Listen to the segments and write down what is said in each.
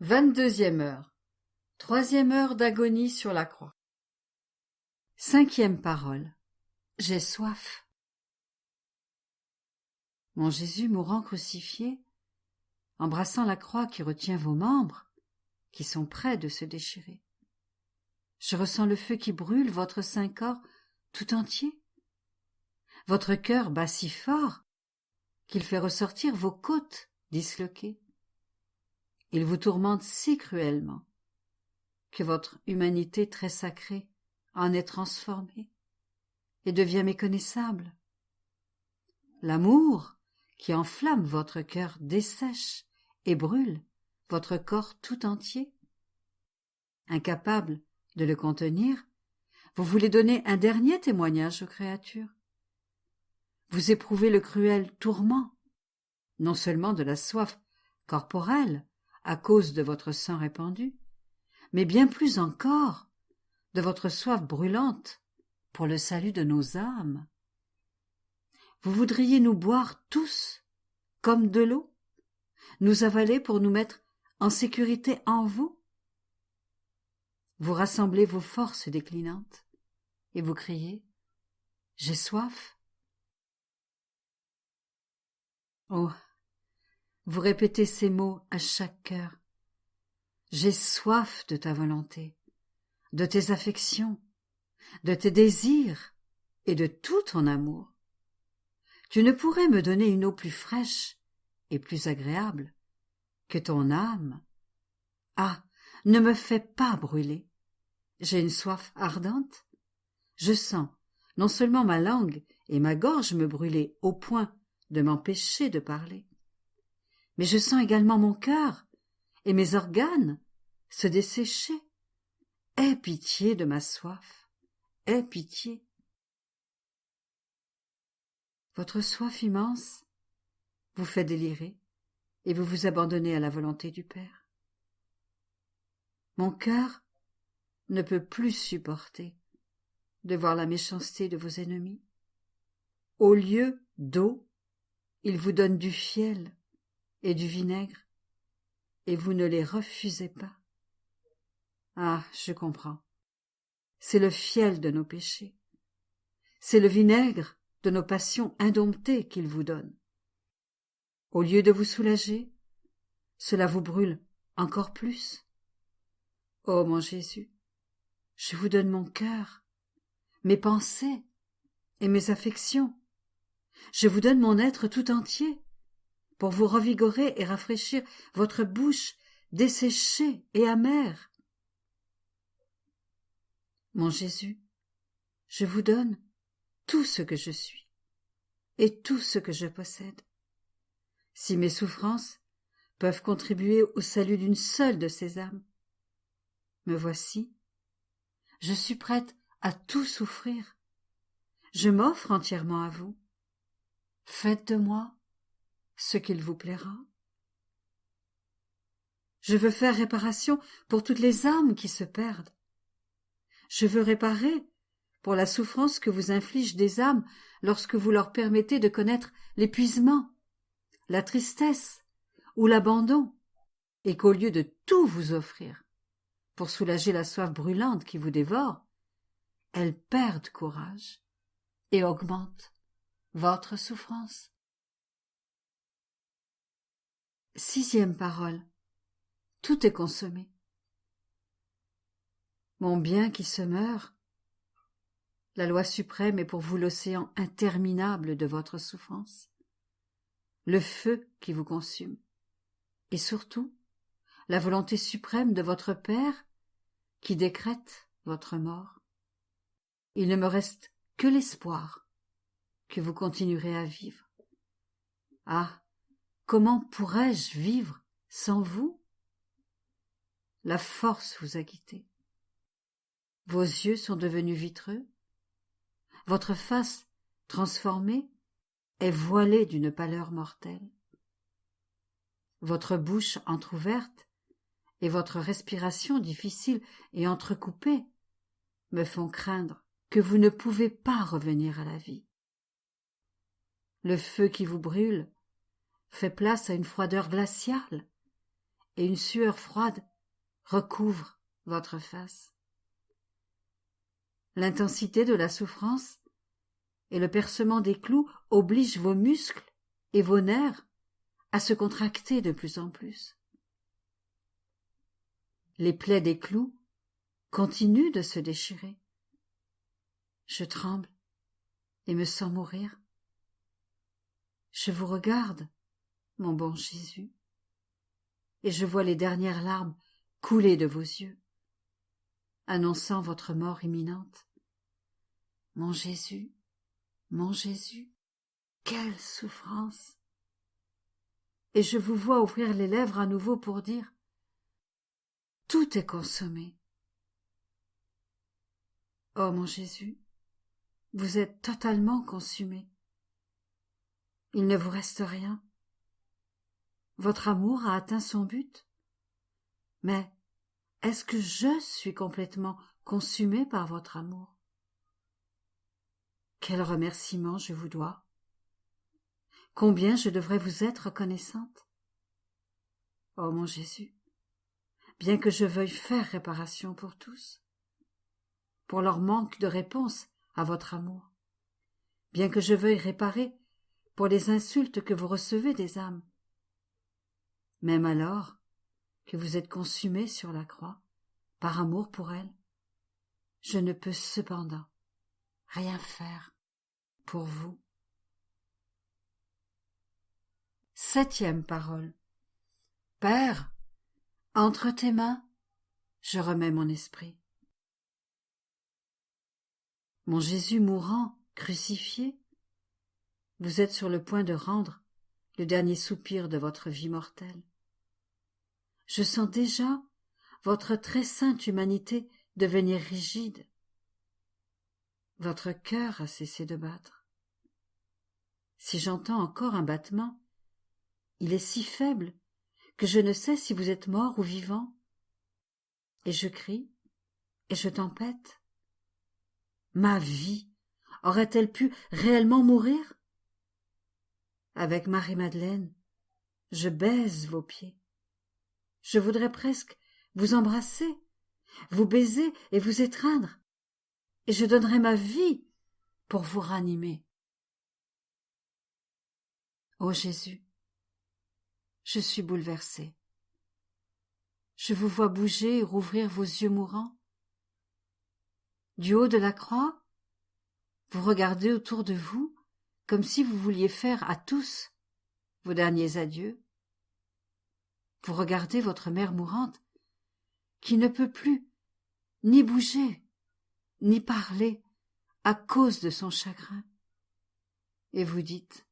22e heure. 3e heure d'agonie sur la croix. 5e parole. J'ai soif. Mon Jésus mourant crucifié, embrassant la croix qui retient vos membres, qui sont près de se déchirer. Je ressens le feu qui brûle votre saint corps tout entier. Votre cœur bat si fort qu'il fait ressortir vos côtes disloquées. Il vous tourmente si cruellement que votre humanité très sacrée en est transformée et devient méconnaissable. L'amour qui enflamme votre cœur dessèche et brûle votre corps tout entier. Incapable de le contenir, vous voulez donner un dernier témoignage aux créatures. Vous éprouvez le cruel tourment, non seulement de la soif corporelle à cause de votre sang répandu, mais bien plus encore de votre soif brûlante pour le salut de nos âmes. Vous voudriez nous boire tous comme de l'eau, nous avaler pour nous mettre en sécurité en vous. Vous rassemblez vos forces déclinantes et vous criez « J'ai soif ». Oh, vous répétez ces mots à chaque cœur. J'ai soif de ta volonté, de tes affections, de tes désirs et de tout ton amour. Tu ne pourrais me donner une eau plus fraîche et plus agréable que ton âme. Ah, ne me fais pas brûler. J'ai une soif ardente. Je sens non seulement ma langue et ma gorge me brûler au point de m'empêcher de parler, mais je sens également mon cœur et mes organes se dessécher. Aie pitié de ma soif, aie pitié. Votre soif immense vous fait délirer et vous vous abandonnez à la volonté du Père. Mon cœur ne peut plus supporter de voir la méchanceté de vos ennemis. Au lieu d'eau, ils vous donnent du fiel et du vinaigre, et vous ne les refusez pas. Ah, je comprends. C'est le fiel de nos péchés. C'est le vinaigre de nos passions indomptées qu'ils vous donnent. Au lieu de vous soulager, cela vous brûle encore plus. Ô mon Jésus, je vous donne mon cœur, mes pensées et mes affections. Je vous donne mon être tout entier pour vous revigorer et rafraîchir votre bouche desséchée et amère. Mon Jésus, je vous donne tout ce que je suis et tout ce que je possède. Si mes souffrances peuvent contribuer au salut d'une seule de ces âmes, me voici, je suis prête à tout souffrir. Je m'offre entièrement à vous. Faites de moi ce qu'il vous plaira. Je veux faire réparation pour toutes les âmes qui se perdent. Je veux réparer pour la souffrance que vous infligent des âmes lorsque vous leur permettez de connaître l'épuisement, la tristesse ou l'abandon, et qu'au lieu de tout vous offrir pour soulager la soif brûlante qui vous dévore, elles perdent courage et augmentent votre souffrance. 6e parole. Tout est consommé. Mon bien qui se meurt, la loi suprême est pour vous l'océan interminable de votre souffrance, le feu qui vous consume, et surtout la volonté suprême de votre Père qui décrète votre mort. Il ne me reste que l'espoir que vous continuerez à vivre. Ah, comment pourrais-je vivre sans vous? La force vous a quitté. Vos yeux sont devenus vitreux. Votre face, transformée, est voilée d'une pâleur mortelle. Votre bouche entr'ouverte et votre respiration difficile et entrecoupée me font craindre que vous ne pouvez pas revenir à la vie. Le feu qui vous brûle fait place à une froideur glaciale, et une sueur froide recouvre votre face. L'intensité de la souffrance et le percement des clous obligent vos muscles et vos nerfs à se contracter de plus en plus. Les plaies des clous continuent de se déchirer. Je tremble et me sens mourir. Je vous regarde, mon bon Jésus, et je vois les dernières larmes couler de vos yeux, annonçant votre mort imminente. Mon Jésus, quelle souffrance! Et je vous vois ouvrir les lèvres à nouveau pour dire « Tout est consommé ». Oh mon Jésus, vous êtes totalement consumé. Il ne vous reste rien. Votre amour a atteint son but. Mais est-ce que je suis complètement consumé par votre amour? Quel remerciement je vous dois! Combien je devrais vous être reconnaissante! Oh mon Jésus, bien que je veuille faire réparation pour tous, pour leur manque de réponse à votre amour, bien que je veuille réparer pour les insultes que vous recevez des âmes, même alors que vous êtes consumé sur la croix, par amour pour elles, je ne peux cependant rien faire pour vous. 7e parole. Père, entre tes mains, je remets mon esprit. Mon Jésus mourant, crucifié, vous êtes sur le point de rendre le dernier soupir de votre vie mortelle. Je sens déjà votre très sainte humanité devenir rigide. Votre cœur a cessé de battre. Si j'entends encore un battement, il est si faible que je ne sais si vous êtes mort ou vivant. Et je crie, et je tempête. Ma vie aurait-elle pu réellement mourir? Avec Marie-Madeleine, je baise vos pieds. Je voudrais presque vous embrasser, vous baiser et vous étreindre, et je donnerais ma vie pour vous ranimer. Ô Jésus, je suis bouleversée. Je vous vois bouger et rouvrir vos yeux mourants. Du haut de la croix, vous regardez autour de vous comme si vous vouliez faire à tous vos derniers adieux. Vous regardez votre mère mourante qui ne peut plus ni bouger, ni parler à cause de son chagrin. Et vous dites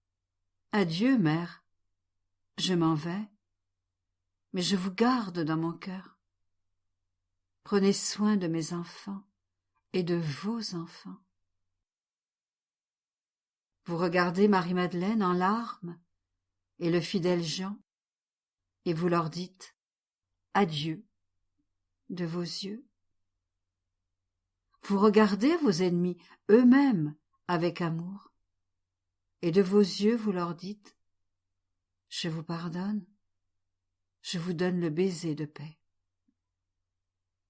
« Adieu, mère, je m'en vais, mais je vous garde dans mon cœur. Prenez soin de mes enfants et de vos enfants. » Vous regardez Marie-Madeleine en larmes et le fidèle Jean, et vous leur dites « Adieu » de vos yeux. Vous regardez vos ennemis eux-mêmes avec amour, et de vos yeux vous leur dites « Je vous pardonne, je vous donne le baiser de paix. »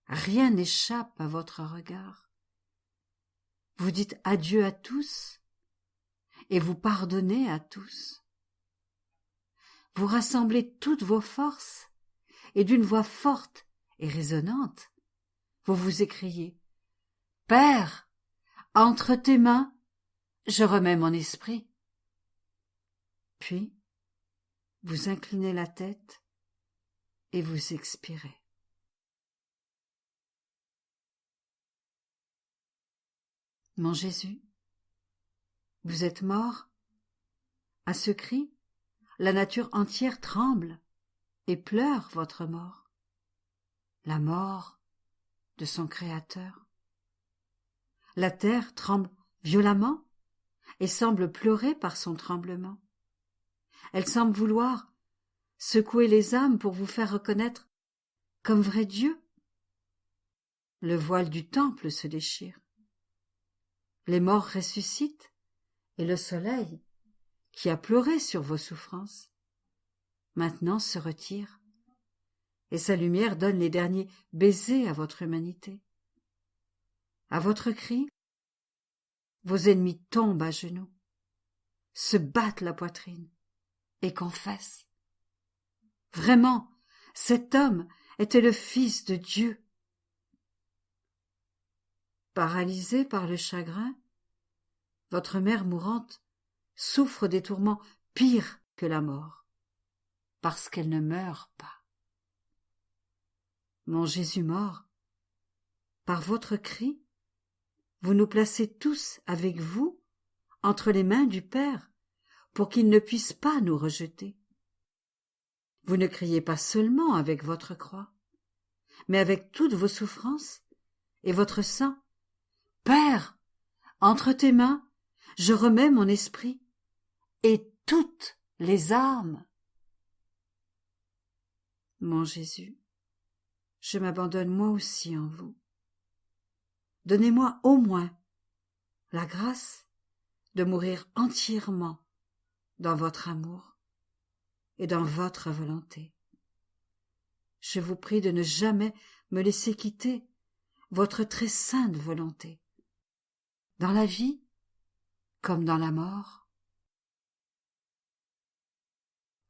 Rien n'échappe à votre regard. Vous dites adieu à tous, et vous pardonnez à tous. Vous rassemblez toutes vos forces, et d'une voix forte et résonnante, vous vous écriez « Père, entre tes mains, je remets mon esprit. » Puis, vous inclinez la tête et vous expirez. Mon Jésus, vous êtes mort? À ce cri, la nature entière tremble et pleure votre mort, la mort de son Créateur. La terre tremble violemment et semble pleurer par son tremblement. Elle semble vouloir secouer les âmes pour vous faire reconnaître comme vrai Dieu. Le voile du temple se déchire. Les morts ressuscitent et le soleil, qui a pleuré sur vos souffrances, maintenant se retire et sa lumière donne les derniers baisers à votre humanité. À votre cri, vos ennemis tombent à genoux, se battent la poitrine et confessent. Vraiment, cet homme était le Fils de Dieu. Paralysée par le chagrin, votre mère mourante souffre des tourments pires que la mort, parce qu'elle ne meurt pas. Mon Jésus mort, par votre cri, vous nous placez tous avec vous entre les mains du Père pour qu'il ne puisse pas nous rejeter. Vous ne criez pas seulement avec votre croix, mais avec toutes vos souffrances et votre sang. Père, entre tes mains, je remets mon esprit et toutes les âmes. Mon Jésus, je m'abandonne moi aussi en vous. Donnez-moi au moins la grâce de mourir entièrement dans votre amour et dans votre volonté. Je vous prie de ne jamais me laisser quitter votre très sainte volonté, dans la vie comme dans la mort.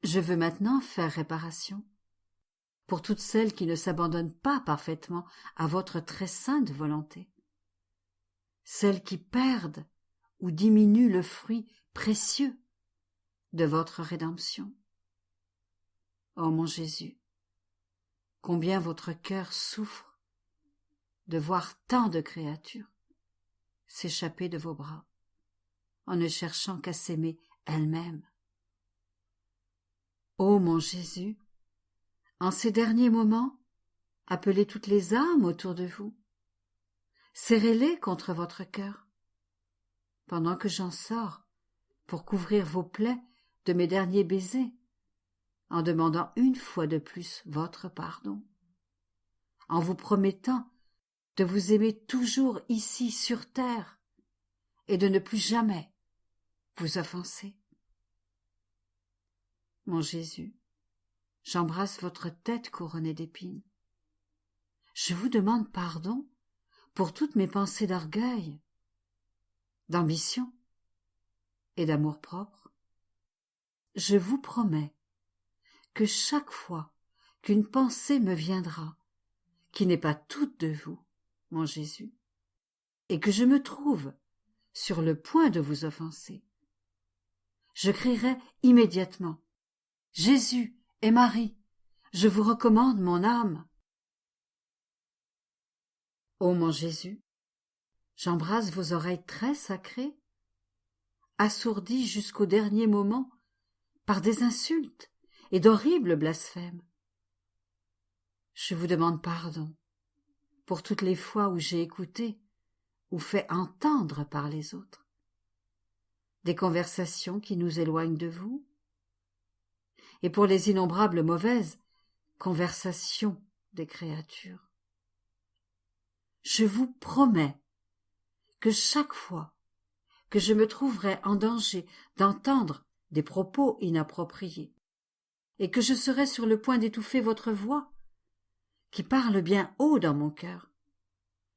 Je veux maintenant faire réparation pour toutes celles qui ne s'abandonnent pas parfaitement à votre très sainte volonté, celles qui perdent ou diminuent le fruit précieux de votre rédemption. Ô mon Jésus, combien votre cœur souffre de voir tant de créatures s'échapper de vos bras en ne cherchant qu'à s'aimer elles-mêmes. Ô mon Jésus, en ces derniers moments, appelez toutes les âmes autour de vous, serrez-les contre votre cœur, pendant que j'en sors pour couvrir vos plaies de mes derniers baisers, en demandant une fois de plus votre pardon, en vous promettant de vous aimer toujours ici sur terre et de ne plus jamais vous offenser. Mon Jésus, j'embrasse votre tête couronnée d'épines. Je vous demande pardon pour toutes mes pensées d'orgueil, d'ambition et d'amour-propre. Je vous promets que chaque fois qu'une pensée me viendra, qui n'est pas toute de vous, mon Jésus, et que je me trouve sur le point de vous offenser, je crierai immédiatement « Jésus et Marie, je vous recommande mon âme !» Ô mon Jésus, j'embrasse vos oreilles très sacrées, assourdies jusqu'au dernier moment par des insultes et d'horribles blasphèmes. Je vous demande pardon pour toutes les fois où j'ai écouté ou fait entendre par les autres des conversations qui nous éloignent de vous, et pour les innombrables mauvaises conversations des créatures. Je vous promets que chaque fois que je me trouverai en danger d'entendre des propos inappropriés, et que je serai sur le point d'étouffer votre voix, qui parle bien haut dans mon cœur,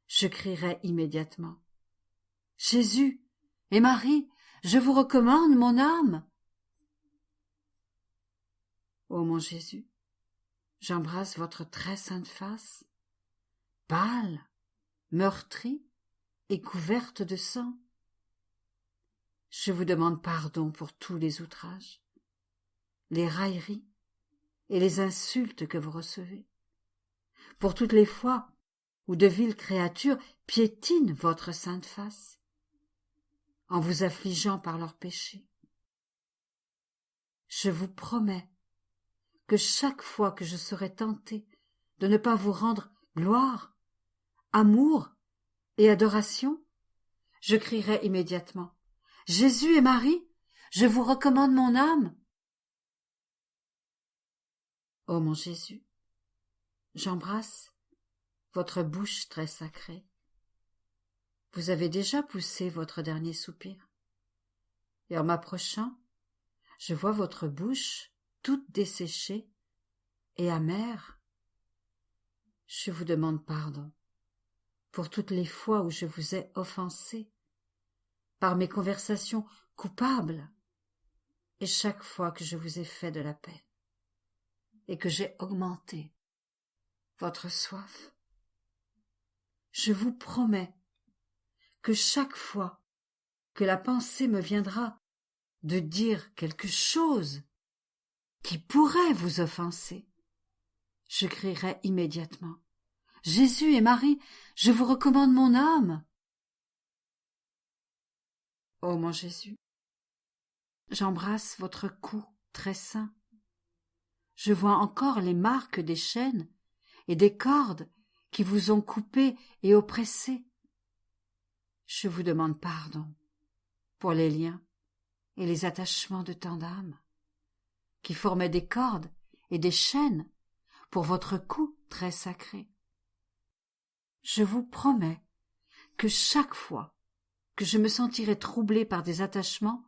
je crierai immédiatement « Jésus et Marie, je vous recommande mon âme !» Ô mon Jésus, j'embrasse votre très sainte face, pâle, meurtrie et couverte de sang. Je vous demande pardon pour tous les outrages, les railleries et les insultes que vous recevez, pour toutes les fois où de viles créatures piétinent votre sainte face, en vous affligeant par leurs péchés. Je vous promets que chaque fois que je serai tenté de ne pas vous rendre gloire, amour et adoration, je crierai immédiatement « Jésus et Marie, je vous recommande mon âme !» Ô mon Jésus, j'embrasse votre bouche très sacrée. Vous avez déjà poussé votre dernier soupir, et en m'approchant, je vois votre bouche toute desséchée et amère Je vous demande pardon pour toutes les fois où je vous ai offensé, par mes conversations coupables, et chaque fois que je vous ai fait de la peine, et que j'ai augmenté votre soif. Je vous promets que chaque fois que la pensée me viendra de dire quelque chose qui pourrait vous offenser, je crierai immédiatement: Jésus et Marie, je vous recommande mon âme. Ô mon Jésus, j'embrasse votre cou très saint. Je vois encore les marques des chaînes et des cordes qui vous ont coupé et oppressé. Je vous demande pardon pour les liens et les attachements de tant d'âmes qui formaient des cordes et des chaînes pour votre cou très sacré. Je vous promets que chaque fois que je me sentirai troublée par des attachements,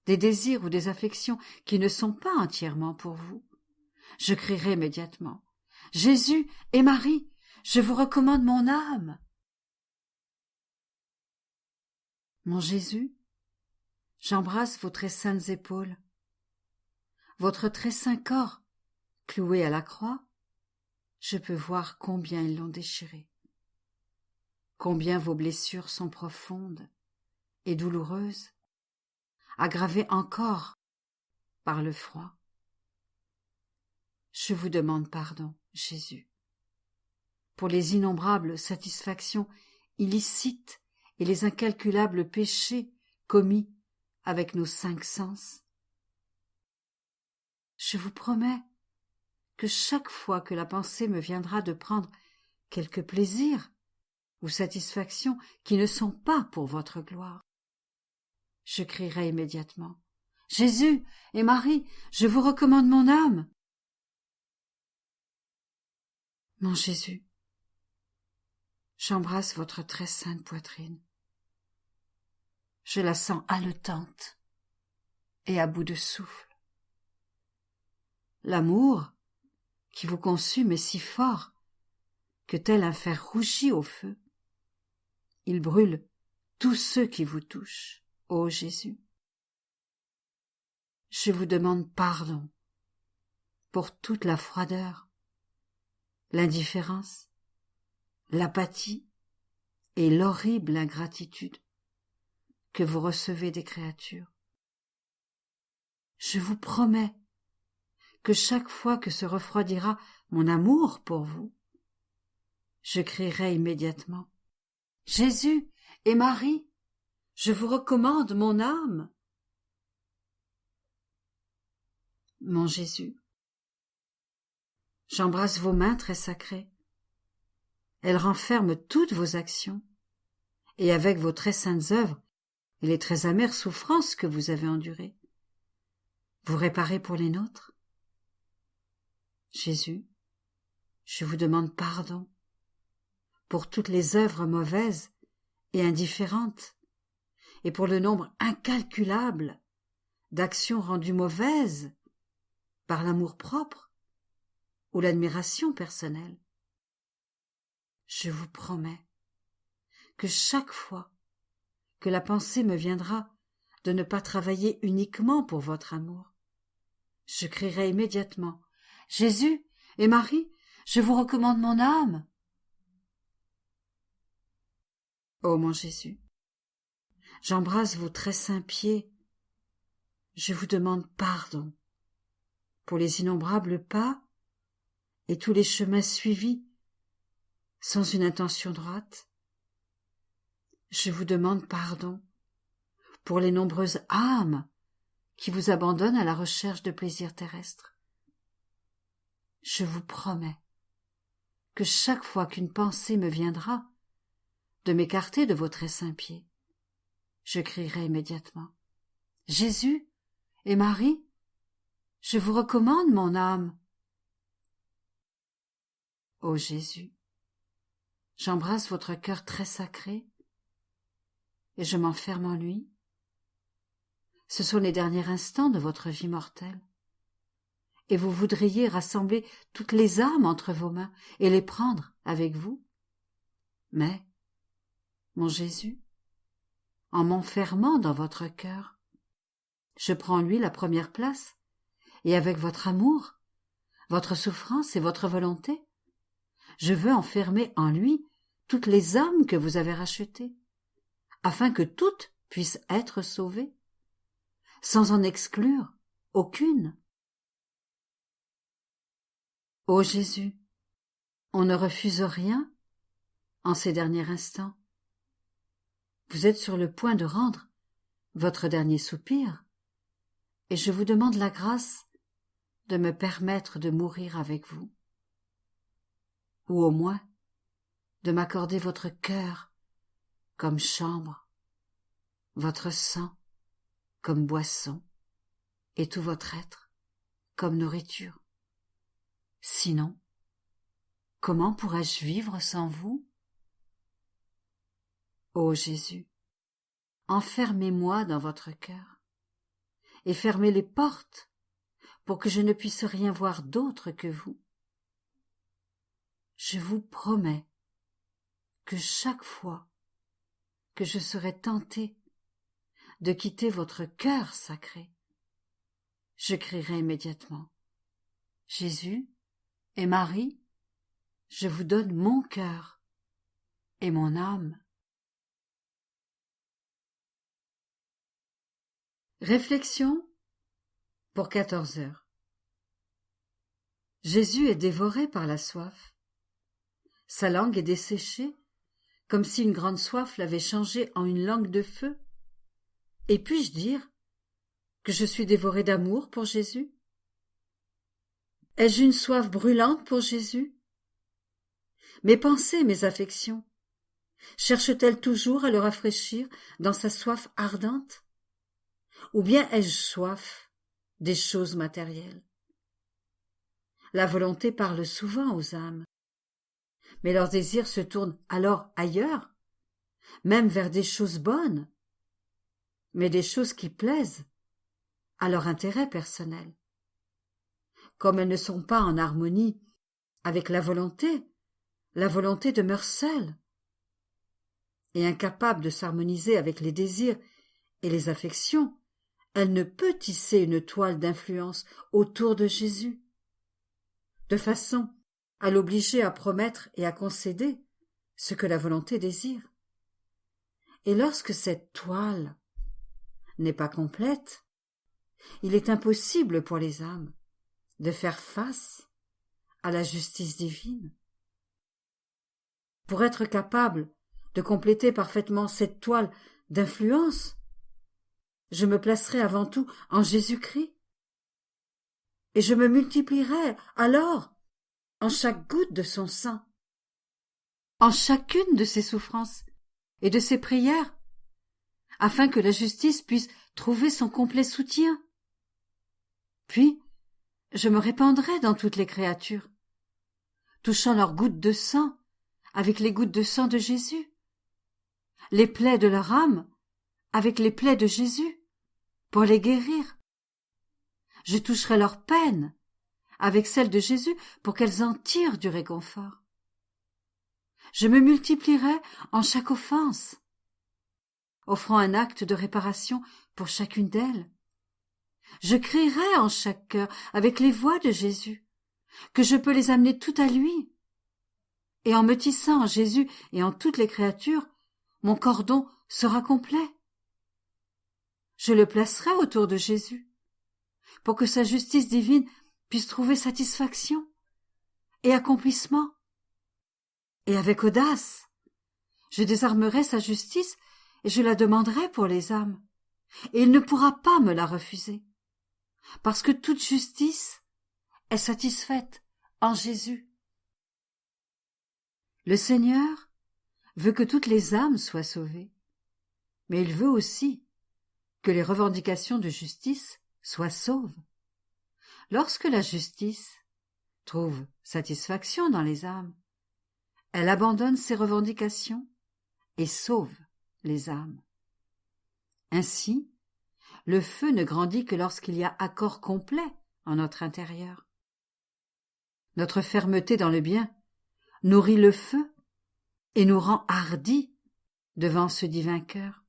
des désirs ou des affections qui ne sont pas entièrement pour vous, je crierai immédiatement: Jésus et Marie, je vous recommande mon âme. Mon Jésus, j'embrasse vos très saintes épaules, votre très saint corps cloué à la croix. Je peux voir combien ils l'ont déchiré, combien vos blessures sont profondes et douloureuses, aggravées encore par le froid. Je vous demande pardon, Jésus, pour les innombrables satisfactions illicites et les incalculables péchés commis avec nos 5 sens. Je vous promets que chaque fois que la pensée me viendra de prendre quelque plaisir ou satisfaction qui ne sont pas pour votre gloire, je crierai immédiatement: Jésus et Marie, je vous recommande mon âme. Mon Jésus, j'embrasse votre très sainte poitrine. Je la sens haletante et à bout de souffle. L'amour qui vous consume est si fort que, tel un fer rougi au feu, il brûle tous ceux qui vous touchent, ô Jésus. Je vous demande pardon pour toute la froideur, l'indifférence, l'apathie et l'horrible ingratitude que vous recevez des créatures. Je vous promets que chaque fois que se refroidira mon amour pour vous, je crierai immédiatement: Jésus et Marie, je vous recommande mon âme. Mon Jésus, j'embrasse vos mains très sacrées. Elles renferment toutes vos actions, et avec vos très saintes œuvres et les très amères souffrances que vous avez endurées, vous réparez pour les nôtres. Jésus, je vous demande pardon pour toutes les œuvres mauvaises et indifférentes, et pour le nombre incalculable d'actions rendues mauvaises par l'amour-propre ou l'admiration personnelle. Je vous promets que chaque fois que la pensée me viendra de ne pas travailler uniquement pour votre amour, je crierai immédiatement: Jésus et Marie, je vous recommande mon âme. Ô mon Jésus, j'embrasse vos très saints pieds. Je vous demande pardon pour les innombrables pas et tous les chemins suivis sans une intention droite. Je vous demande pardon pour les nombreuses âmes qui vous abandonnent à la recherche de plaisirs terrestres. Je vous promets que chaque fois qu'une pensée me viendra de m'écarter de vos très saints pieds, je crierai immédiatement: Jésus et Marie, je vous recommande mon âme. Ô Jésus, j'embrasse votre cœur très sacré et je m'enferme en lui. Ce sont les derniers instants de votre vie mortelle, et vous voudriez rassembler toutes les âmes entre vos mains et les prendre avec vous. Mais, mon Jésus, en m'enfermant dans votre cœur, je prends lui la première place, et avec votre amour, votre souffrance et votre volonté, je veux enfermer en lui toutes les âmes que vous avez rachetées, afin que toutes puissent être sauvées, sans en exclure aucune. Ô Jésus, on ne refuse rien en ces derniers instants. Vous êtes sur le point de rendre votre dernier soupir, et je vous demande la grâce de me permettre de mourir avec vous, ou au moins de m'accorder votre cœur comme chambre, votre sang comme boisson, et tout votre être comme nourriture. Sinon, comment pourrais-je vivre sans vous? Ô Jésus, enfermez-moi dans votre cœur, et fermez les portes pour que je ne puisse rien voir d'autre que vous. Je vous promets que chaque fois que je serai tentée de quitter votre cœur sacré, je crierai immédiatement: Jésus et Marie, je vous donne mon cœur et mon âme. Réflexion pour 14 heures. Jésus est dévoré par la soif. Sa langue est desséchée, comme si une grande soif l'avait changée en une langue de feu. Et puis-je dire que je suis dévoré d'amour pour Jésus? Ai-je une soif brûlante pour Jésus? Mes pensées, mes affections, cherchent-elles toujours à le rafraîchir dans sa soif ardente? Ou bien ai-je soif des choses matérielles? La volonté parle souvent aux âmes, mais leurs désirs se tournent alors ailleurs, même vers des choses bonnes, mais des choses qui plaisent à leur intérêt personnel. Comme elles ne sont pas en harmonie avec la volonté demeure seule. Et incapable de s'harmoniser avec les désirs et les affections, elle ne peut tisser une toile d'influence autour de Jésus, de façon à l'obliger à promettre et à concéder ce que la volonté désire. Et lorsque cette toile n'est pas complète, il est impossible pour les âmes de faire face à la justice divine. Pour être capable de compléter parfaitement cette toile d'influence, je me placerai avant tout en Jésus-Christ, et je me multiplierai alors en chaque goutte de son sang, en chacune de ses souffrances et de ses prières, afin que la justice puisse trouver son complet soutien. Puis, je me répandrai dans toutes les créatures, touchant leurs gouttes de sang avec les gouttes de sang de Jésus, les plaies de leur âme avec les plaies de Jésus, pour les guérir. Je toucherai leurs peines avec celles de Jésus pour qu'elles en tirent du réconfort. Je me multiplierai en chaque offense, offrant un acte de réparation pour chacune d'elles. Je crierai en chaque cœur avec les voix de Jésus, que je peux les amener tout à lui. Et en me tissant en Jésus et en toutes les créatures, mon cordon sera complet. Je le placerai autour de Jésus, pour que sa justice divine puisse trouver satisfaction et accomplissement. Et avec audace, je désarmerai sa justice et je la demanderai pour les âmes. Et il ne pourra pas me la refuser, parce que toute justice est satisfaite en Jésus. Le Seigneur veut que toutes les âmes soient sauvées, mais il veut aussi que les revendications de justice soient sauves. Lorsque la justice trouve satisfaction dans les âmes, elle abandonne ses revendications et sauve les âmes. Ainsi, le feu ne grandit que lorsqu'il y a accord complet en notre intérieur. Notre fermeté dans le bien nourrit le feu et nous rend hardis devant ce divin cœur,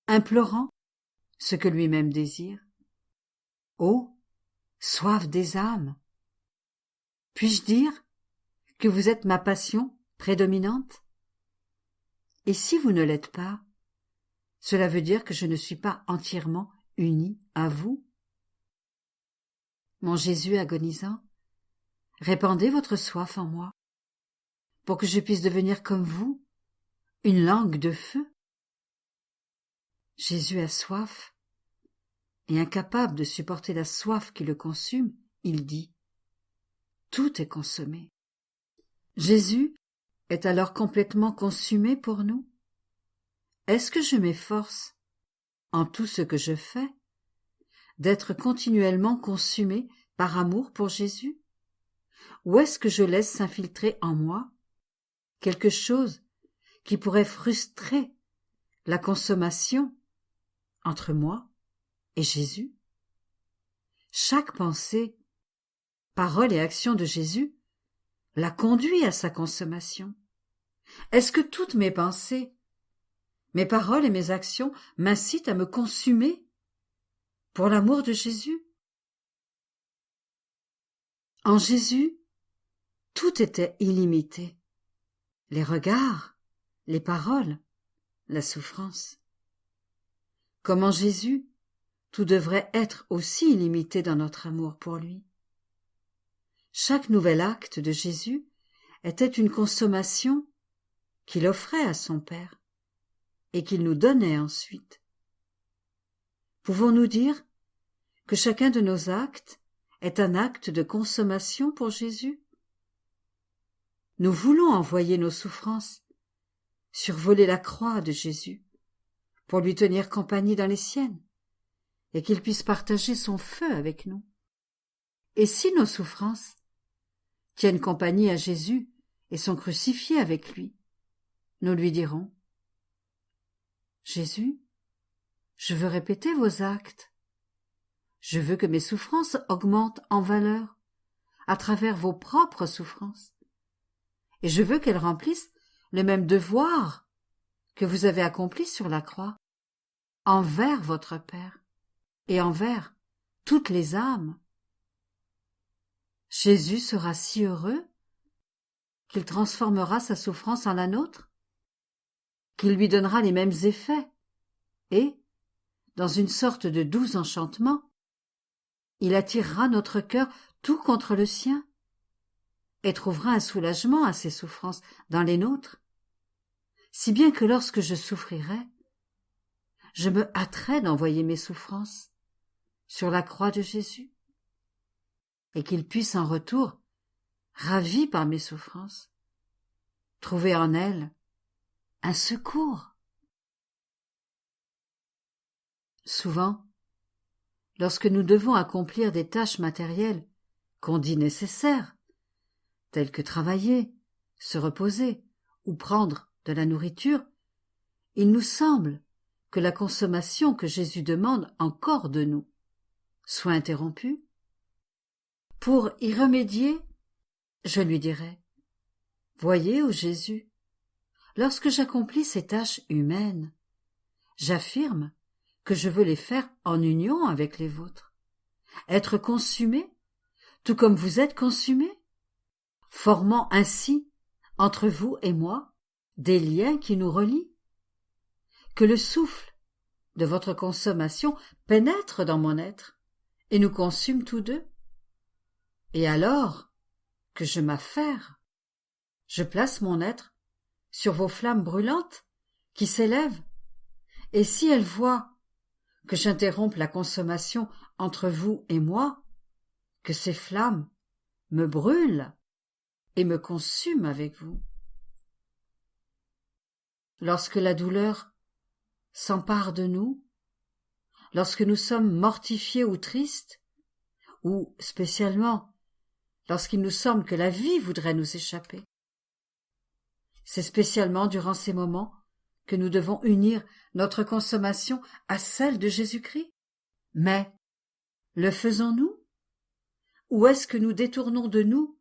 implorant ce que lui-même désire. Ô soif des âmes, puis-je dire que vous êtes ma passion prédominante? Et si vous ne l'êtes pas, cela veut dire que je ne suis pas entièrement uni à vous. Mon Jésus agonisant, répandez votre soif en moi, pour que je puisse devenir comme vous, une langue de feu. Jésus a soif, et incapable de supporter la soif qui le consume, il dit « Tout est consommé ». Jésus est alors complètement consumé pour nous. Est-ce que je m'efforce, en tout ce que je fais, d'être continuellement consumé par amour pour Jésus? Ou est-ce que je laisse s'infiltrer en moi quelque chose qui pourrait frustrer la consommation entre moi et Jésus? Chaque pensée, parole et action de Jésus la conduit à sa consommation. Est-ce que toutes mes pensées, mes paroles et mes actions m'incitent à me consumer pour l'amour de Jésus? En Jésus, tout était illimité. Les regards, les paroles, la souffrance. Comme en Jésus, tout devrait être aussi illimité dans notre amour pour lui. Chaque nouvel acte de Jésus était une consommation qu'il offrait à son Père et qu'il nous donnait ensuite. Pouvons-nous dire que chacun de nos actes est un acte de consommation pour Jésus? Nous voulons envoyer nos souffrances, survoler la croix de Jésus, pour lui tenir compagnie dans les siennes, et qu'il puisse partager son feu avec nous. Et si nos souffrances tiennent compagnie à Jésus et sont crucifiées avec lui, nous lui dirons « Jésus, je veux répéter vos actes. Je veux que mes souffrances augmentent en valeur à travers vos propres souffrances. Et je veux qu'elles remplissent le même devoir que vous avez accompli sur la croix, envers votre Père et envers toutes les âmes. » Jésus sera si heureux qu'il transformera sa souffrance en la nôtre, qu'il lui donnera les mêmes effets, et, dans une sorte de doux enchantement, il attirera notre cœur tout contre le sien, et trouvera un soulagement à ses souffrances dans les nôtres, si bien que lorsque je souffrirai, je me hâterai d'envoyer mes souffrances sur la croix de Jésus, et qu'il puisse en retour, ravi par mes souffrances, trouver en elles un secours. Souvent, lorsque nous devons accomplir des tâches matérielles qu'on dit nécessaires, telles que travailler, se reposer ou prendre de la nourriture, il nous semble que la consommation que Jésus demande encore de nous soit interrompue. Pour y remédier, je lui dirai « Voyez, ô Jésus, lorsque j'accomplis ces tâches humaines, j'affirme que je veux les faire en union avec les vôtres, être consumé, tout comme vous êtes consumé, formant ainsi, entre vous et moi, des liens qui nous relient. Que le souffle de votre consommation pénètre dans mon être et nous consume tous deux. Et alors que je m'affaire, je place mon être sur vos flammes brûlantes qui s'élèvent, et si elles voient que j'interromps la consommation entre vous et moi, que ces flammes me brûlent et me consument avec vous. Lorsque la douleur s'empare de nous, lorsque nous sommes mortifiés ou tristes, ou spécialement lorsqu'il nous semble que la vie voudrait nous échapper, c'est spécialement durant ces moments que nous devons unir notre consommation à celle de Jésus-Christ. Mais le faisons-nous? ou est-ce que nous détournons de nous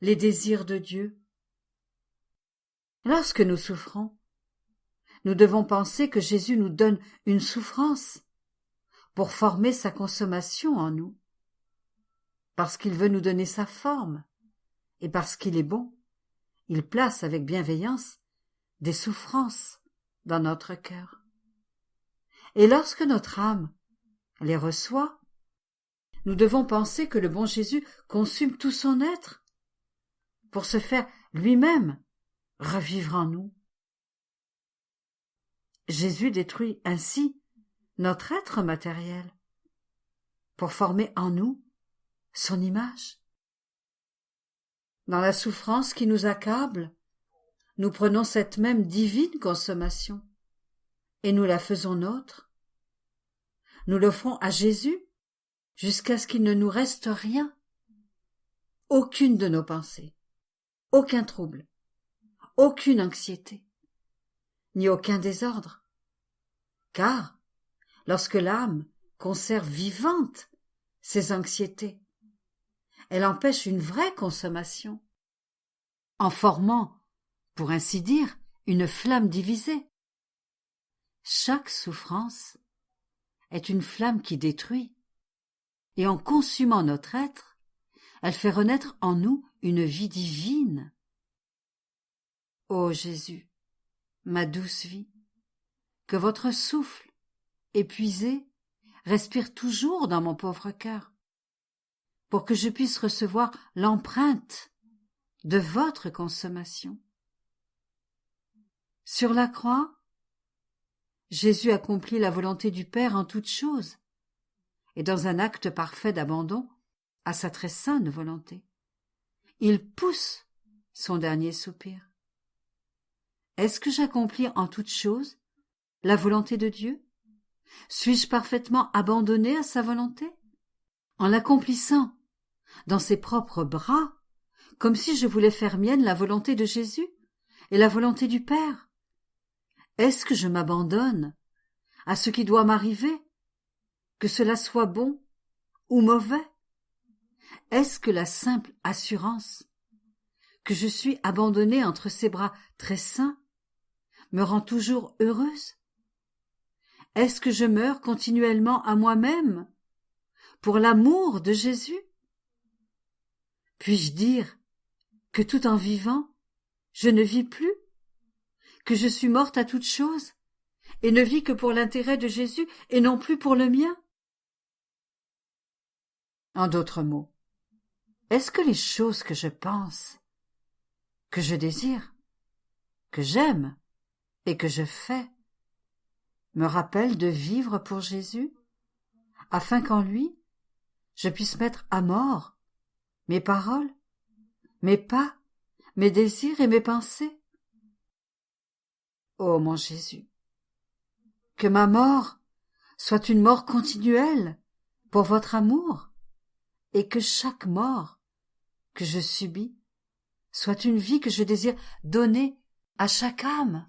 les désirs de Dieu? Lorsque nous souffrons, nous devons penser que Jésus nous donne une souffrance pour former sa consommation en nous, parce qu'il veut nous donner sa forme, et parce qu'il est bon, il place avec bienveillance des souffrances dans notre cœur. Et lorsque notre âme les reçoit, nous devons penser que le bon Jésus consume tout son être pour se faire lui-même revivre en nous. Jésus détruit ainsi notre être matériel pour former en nous son image. Dans la souffrance qui nous accable, nous prenons cette même divine consommation et nous la faisons nôtre. Nous l'offrons à Jésus jusqu'à ce qu'il ne nous reste rien, aucune de nos pensées, aucun trouble, aucune anxiété, ni aucun désordre. Car, lorsque l'âme conserve vivante ses anxiétés, elle empêche une vraie consommation, en formant, pour ainsi dire, une flamme divisée. Chaque souffrance est une flamme qui détruit, et en consumant notre être, elle fait renaître en nous une vie divine. Ô Jésus, ma douce vie, que votre souffle, épuisé, respire toujours dans mon pauvre cœur, pour que je puisse recevoir l'empreinte de votre consommation. Sur la croix, Jésus accomplit la volonté du Père en toutes choses, et dans un acte parfait d'abandon à sa très sainte volonté, il pousse son dernier soupir. Est-ce que j'accomplis en toutes choses la volonté de Dieu? Suis-je parfaitement abandonné à sa volonté? En l'accomplissant dans ses propres bras, comme si je voulais faire mienne la volonté de Jésus et la volonté du Père. Est-ce que je m'abandonne à ce qui doit m'arriver, que cela soit bon ou mauvais? Est-ce que la simple assurance que je suis abandonnée entre ses bras très saints me rend toujours heureuse? Est-ce que je meurs continuellement à moi-même pour l'amour de Jésus? Puis-je dire que tout en vivant, je ne vis plus, que je suis morte à toute chose, et ne vis que pour l'intérêt de Jésus et non plus pour le mien? En d'autres mots, est-ce que les choses que je pense, que je désire, que j'aime et que je fais me rappellent de vivre pour Jésus, afin qu'en lui, je puisse mettre à mort mes paroles, mes pas, mes désirs et mes pensées? Ô mon Jésus, que ma mort soit une mort continuelle pour votre amour, et que chaque mort que je subis soit une vie que je désire donner à chaque âme.